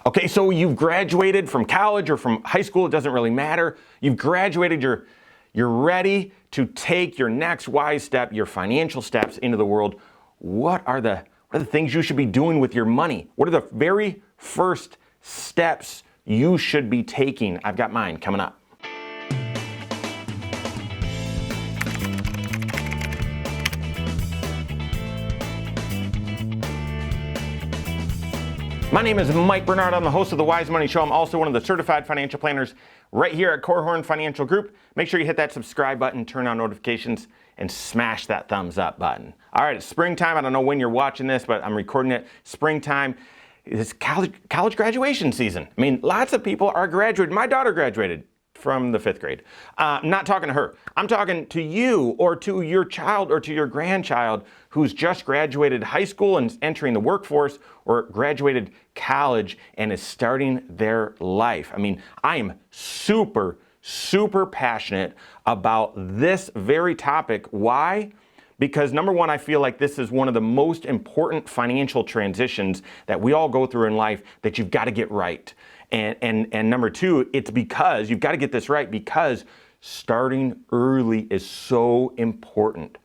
Okay, so you've graduated from college or from high school, it doesn't really matter. You've graduated, you're ready to take your next wise step, your financial steps into the world. What are the things you should be doing with your money? What are the very first steps you should be taking? I've got mine coming up. My name is Mike Bernard. I'm the host of the Wise Money Show. I'm also one of the certified financial planners right here at Korhorn Financial Group. Make sure you hit that subscribe button, turn on notifications, and smash that thumbs up button. All right, it's springtime. I don't know when you're watching this, but I'm recording it. Springtime. It's college graduation season. I mean, lots of people are graduating. My daughter graduated from the 5th grade. I'm not talking to her. I'm talking to you or to your child or to your grandchild who's just graduated high school and entering the workforce, or graduated college and is starting their life. I mean, I am super passionate about this very topic. Why? Because number one, I feel like this is one of the most important financial transitions that we all go through in life that you've got to get right. And number two, it's because you've got to get this right because starting early is so important.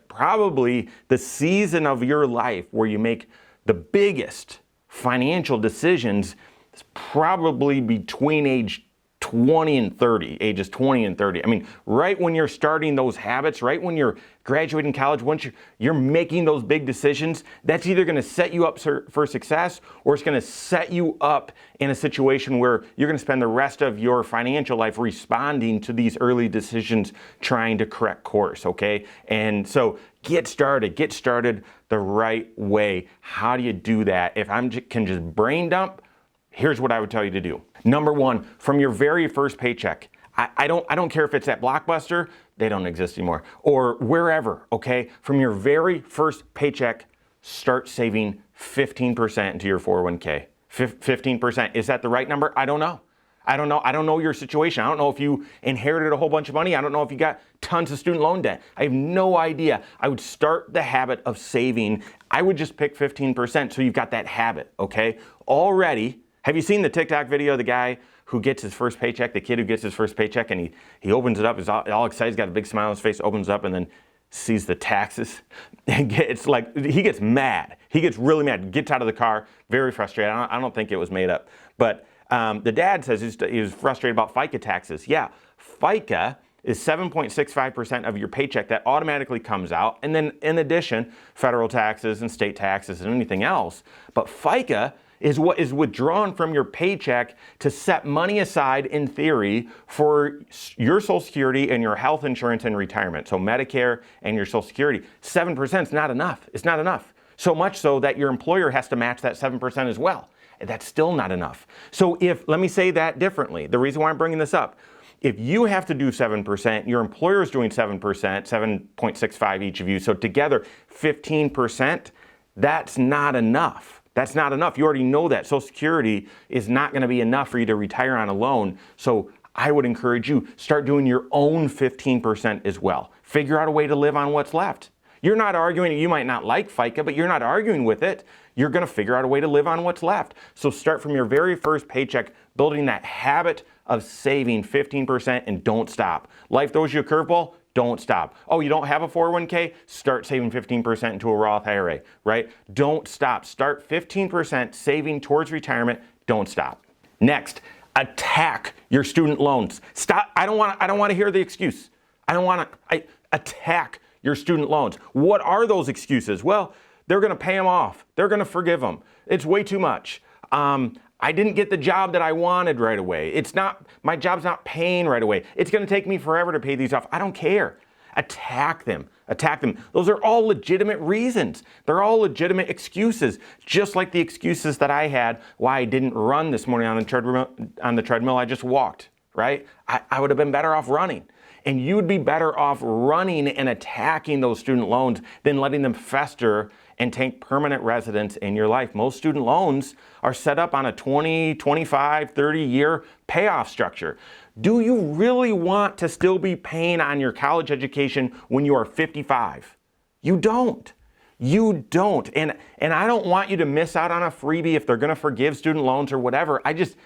Probably the season of your life where you make the biggest financial decisions is probably between ages 20 and 30. I mean, right when you're starting those habits, right when you're graduating college, once you're making those big decisions, that's either going to set you up for success or it's going to set you up in a situation where you're going to spend the rest of your financial life responding to these early decisions, trying to correct course, okay? And so get started the right way. How do you do that? If I can just brain dump, here's what I would tell you to do. Number one, from your very first paycheck, I don't care if it's at Blockbuster, they don't exist anymore, or wherever, okay? From your very first paycheck, start saving 15% into your 401k. 15%, is that the right number? I don't know. I don't know your situation. I don't know if you inherited a whole bunch of money. I don't know if you got tons of student loan debt. I have no idea. I would start the habit of saving. I would just pick 15% so you've got that habit, okay? Already, have you seen the TikTok video of the guy who gets his first paycheck, the kid who gets his first paycheck, and he opens it up, he's all excited, he's got a big smile on his face, opens it up, and then sees the taxes. It's like, he gets mad. He gets really mad, gets out of the car, very frustrated. I don't think it was made up. But the dad says he was frustrated about FICA taxes. Yeah, FICA is 7.65% of your paycheck that automatically comes out. And then in addition, federal taxes and state taxes and anything else. But FICA is what is withdrawn from your paycheck to set money aside, in theory, for your Social Security and your health insurance and retirement. So Medicare and your Social Security. 7% is not enough. It's not enough. So much so that your employer has to match that 7% as well. And that's still not enough. So let me say that differently. The reason why I'm bringing this up, if you have to do 7%, your employer is doing 7%, 7.65 each of you, so together 15%, that's not enough. That's not enough. You already know that. Social Security is not going to be enough for you to retire on a loan. So I would encourage you, start doing your own 15% as well. Figure out a way to live on what's left. You're not arguing, you might not like FICA, but you're not arguing with it. You're going to figure out a way to live on what's left. So start from your very first paycheck, building that habit of saving 15% and don't stop. Life throws you a curveball. Don't stop. Oh, you don't have a 401k? Start saving 15% into a Roth IRA, right? Don't stop. Start 15% saving towards retirement. Don't stop. Next, attack your student loans. Stop. I don't want to hear the excuse. Attack your student loans. What are those excuses? Well, they're going to pay them off. They're going to forgive them. It's way too much. I didn't get the job that I wanted right away. My job's not paying right away. It's going to take me forever to pay these off. I don't care. Attack them. Those are all legitimate reasons. They're all legitimate excuses, just like the excuses that I had why I didn't run this morning on the treadmill. I just walked, right? I would have been better off running. And you'd be better off running and attacking those student loans than letting them fester and take permanent residence in your life. Most student loans are set up on a 20, 25, 30-year payoff structure. Do you really want to still be paying on your college education when you are 55? You don't. You don't. And I don't want you to miss out on a freebie if they're going to forgive student loans or whatever. I just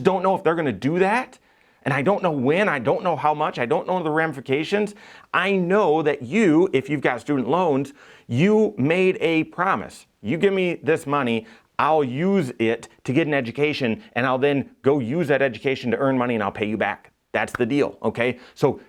don't know if they're going to do that. And I don't know when, I don't know how much, I don't know the ramifications. I know that you, if you've got student loans, you made a promise. You give me this money, I'll use it to get an education, and I'll then go use that education to earn money and I'll pay you back. That's the deal, okay? So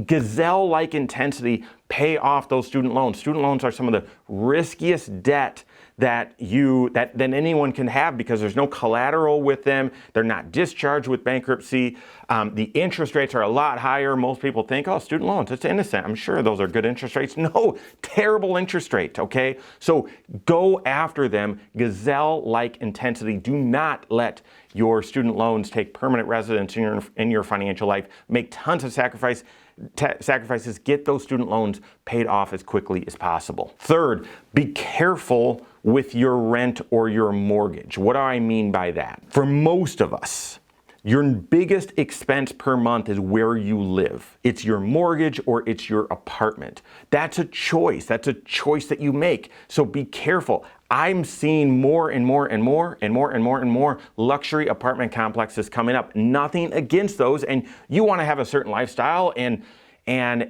gazelle-like intensity, pay off those student loans. Student loans are some of the riskiest debt that anyone can have because there's no collateral with them. They're not discharged with bankruptcy. The interest rates are a lot higher. Most people think, oh, student loans, it's innocent. I'm sure those are good interest rates. No, terrible interest rate, okay? So go after them, gazelle-like intensity. Do not let your student loans take permanent residence in your financial life. Make tons of sacrifices. Get those student loans paid off as quickly as possible. Third, be careful with your rent or your mortgage. What do I mean by that? For most of us, your biggest expense per month is where you live. It's your mortgage or it's your apartment. That's a choice. That's a choice that you make. So be careful. I'm seeing more and more luxury apartment complexes coming up. Nothing against those, and you want to have a certain lifestyle and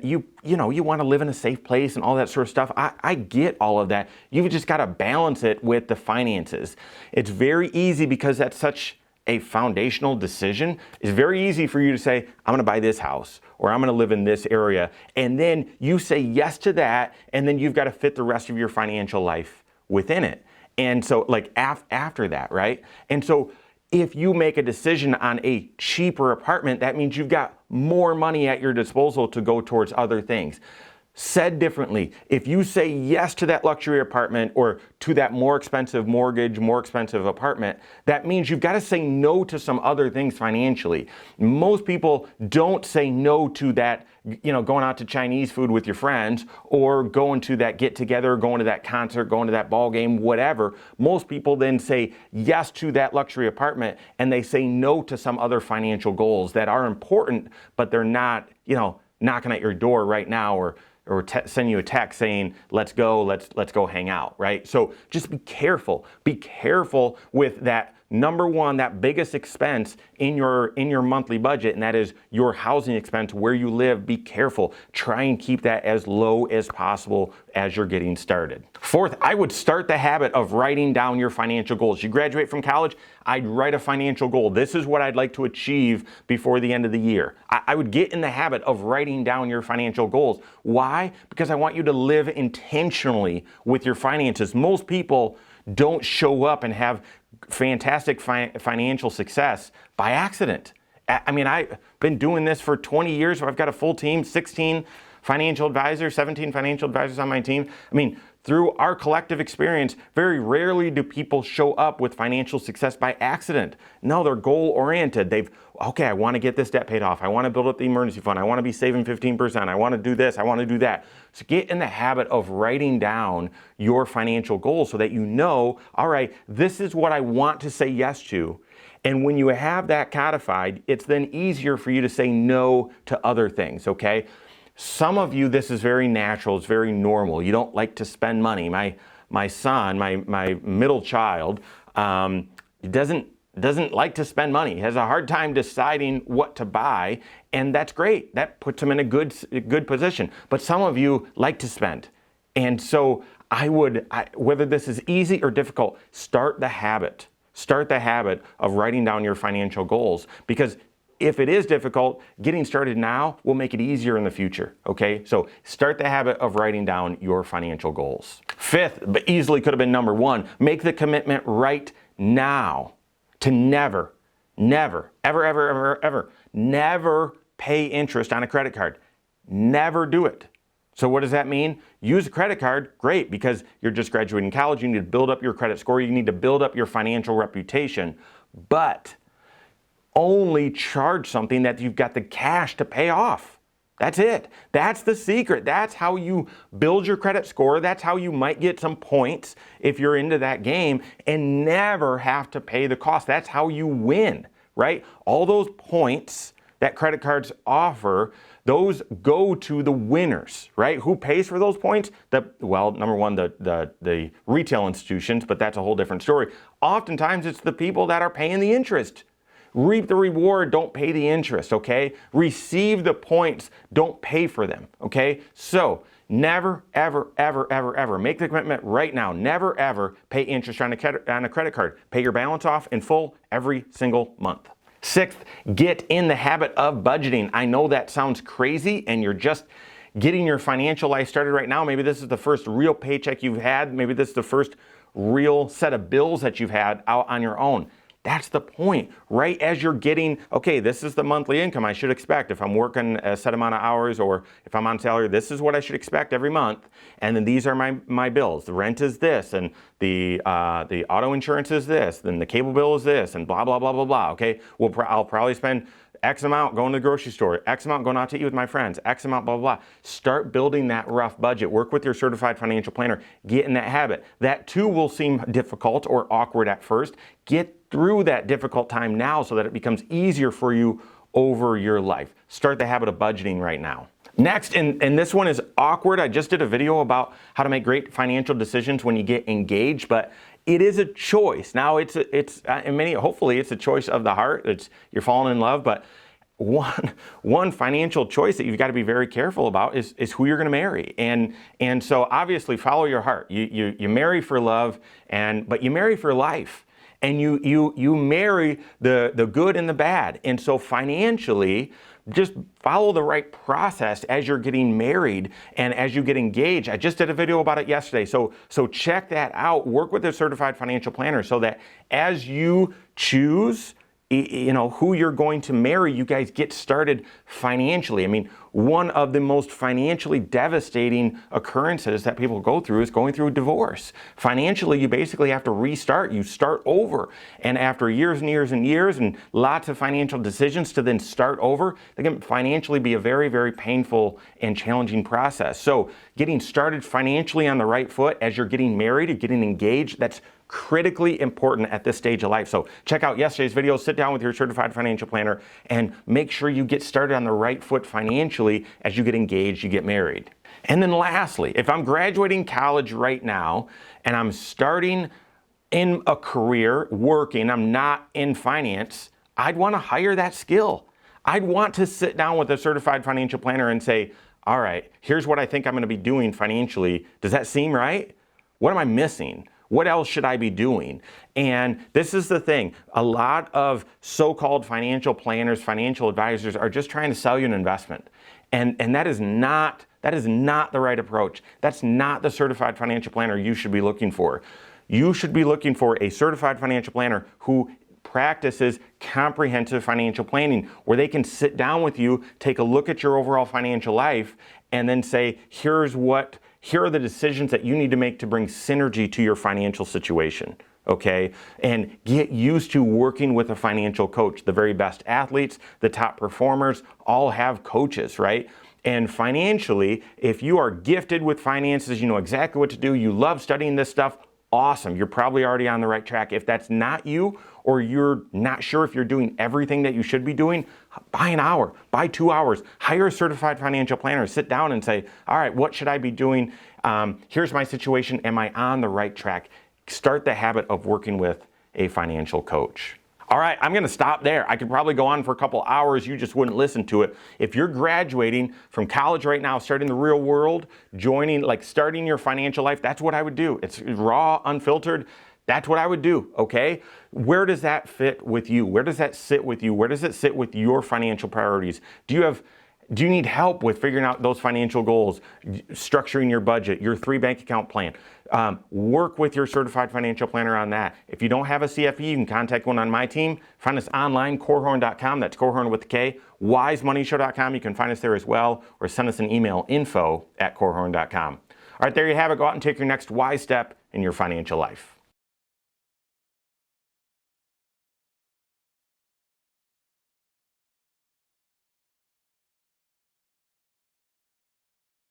you want to live in a safe place and all that sort of stuff. I get all of that. You've just got to balance it with the finances. It's very easy because that's such a foundational decision. It's very easy for you to say, I'm going to buy this house or I'm going to live in this area. And then you say yes to that, and then you've got to fit the rest of your financial life within it. And so like after that, right? And so if you make a decision on a cheaper apartment, that means you've got more money at your disposal to go towards other things. Said differently, if you say yes to that luxury apartment or to that more expensive mortgage, more expensive apartment, that means you've got to say no to some other things financially. Most people don't say no to that, going out to Chinese food with your friends or going to that get together, going to that concert, going to that ball game, whatever. Most people then say yes to that luxury apartment and they say no to some other financial goals that are important, but they're not, knocking at your door right now or send you a text saying, let's go hang out, right? So just be careful. Be careful with that number one, that biggest expense in your monthly budget, and that is your housing expense, where you live. Be careful. Try and keep that as low as possible as you're getting started. Fourth, I would start the habit of writing down your financial goals. You graduate from college, I'd write a financial goal. This is what I'd like to achieve before the end of the year. I would get in the habit of writing down your financial goals. Why? Because I want you to live intentionally with your finances. Most people don't show up and have fantastic financial success by accident. I mean, I've been doing this for 20 years. So I've got a full team, 16 financial advisors, 17 financial advisors on my team. I mean, through our collective experience, very rarely do people show up with financial success by accident. No, they're goal-oriented. I want to get this debt paid off. I want to build up the emergency fund. I want to be saving 15%. I want to do this. I want to do that. So get in the habit of writing down your financial goals so that you know, all right, this is what I want to say yes to. And when you have that codified, it's then easier for you to say no to other things, okay? Some of you, this is very natural, it's very normal. You don't like to spend money. My son, my middle child, doesn't like to spend money. He has a hard time deciding what to buy, and that's great. That puts him in a good position. But some of you like to spend. And so whether this is easy or difficult, start the habit. Start the habit of writing down your financial goals, because if it is difficult, getting started now will make it easier in the future, okay? So start the habit of writing down your financial goals. Fifth, but easily could have been number one, make the commitment right now to never, ever pay interest on a credit card. Never do it. So what does that mean? Use a credit card, great, because you're just graduating college, you need to build up your credit score, you need to build up your financial reputation, but only charge something that you've got the cash to pay off. That's it. That's the secret. That's how you build your credit score. That's how you might get some points if you're into that game and never have to pay the cost. That's how you win, right? All those points that credit cards offer, those go to the winners, right? Who pays for those points? Well, number one, the retail institutions, but that's a whole different story. Oftentimes, it's the people that are paying the interest. Reap the reward, don't pay the interest, okay? Receive the points, don't pay for them, okay? So, never, ever, ever, ever, ever, make the commitment right now, never, ever pay interest on a credit card. Pay your balance off in full every single month. Sixth, get in the habit of budgeting. I know that sounds crazy and you're just getting your financial life started right now. Maybe this is the first real paycheck you've had. Maybe this is the first real set of bills that you've had out on your own. That's the point. Right as you're getting, okay, this is the monthly income I should expect. If I'm working a set amount of hours or if I'm on salary, this is what I should expect every month. And then these are my bills. The rent is this, and the auto insurance is this, then the cable bill is this, and blah, blah, blah, blah, blah, okay? I'll probably spend X amount going to the grocery store, X amount going out to eat with my friends, X amount, blah, blah, blah. Start building that rough budget. Work with your certified financial planner. Get in that habit. That too will seem difficult or awkward at first. Get through that difficult time now so that it becomes easier for you over your life. Start the habit of budgeting right now. Next, and this one is awkward. I just did a video about how to make great financial decisions when you get engaged, but it is a choice. Now hopefully it's a choice of the heart. You're falling in love, but one financial choice that you've got to be very careful about is who you're going to marry. And so obviously follow your heart. You marry for love, but you marry for life. And you marry the good and the bad. And so financially, just follow the right process as you're getting married and as you get engaged. I just did a video about it yesterday. So check that out. Work with a certified financial planner so that as you choose who you're going to marry, you guys get started financially. I mean, one of the most financially devastating occurrences that people go through is going through a divorce. Financially, you basically have to restart. You start over. And after years and years and years and lots of financial decisions to then start over, they can financially be a very, very painful and challenging process. So getting started financially on the right foot as you're getting married or getting engaged, that's critically important at this stage of life. So check out yesterday's video, sit down with your certified financial planner, and make sure you get started on the right foot financially as you get engaged, you get married. And then lastly, if I'm graduating college right now and I'm starting in a career working, I'm not in finance, I'd want to hire that skill. I'd want to sit down with a certified financial planner and say, all right, here's what I think I'm going to be doing financially. Does that seem right? What am I missing? What else should I be doing? And this is the thing. A lot of so-called financial planners, financial advisors are just trying to sell you an investment. And that is not the right approach. That's not the certified financial planner you should be looking for. You should be looking for a certified financial planner who practices comprehensive financial planning, where they can sit down with you, take a look at your overall financial life, and then say, here are the decisions that you need to make to bring synergy to your financial situation, okay? And get used to working with a financial coach. The very best athletes, the top performers, all have coaches, right? And financially, if you are gifted with finances, you know exactly what to do, you love studying this stuff, awesome. You're probably already on the right track. If that's not you, or you're not sure if you're doing everything that you should be doing, buy an hour, buy 2 hours, hire a certified financial planner, sit down and say, all right, what should I be doing? Here's my situation. Am I on the right track? Start the habit of working with a financial coach. All right, I'm going to stop there. I could probably go on for a couple hours. You just wouldn't listen to it. If you're graduating from college right now, starting the real world, starting your financial life, that's what I would do. It's raw, unfiltered. That's what I would do, okay? Where does that fit with you? Where does that sit with you? Where does it sit with your financial priorities? Do you need help with figuring out those financial goals, structuring your budget, your 3 bank account plan? Work with your certified financial planner on that. If you don't have a CFP, you can contact one on my team. Find us online, corehorn.com. That's Corehorn with a K. wisemoneyshow.com. You can find us there as well, or send us an email, info@corehorn.com. All right, there you have it. Go out and take your next wise step in your financial life.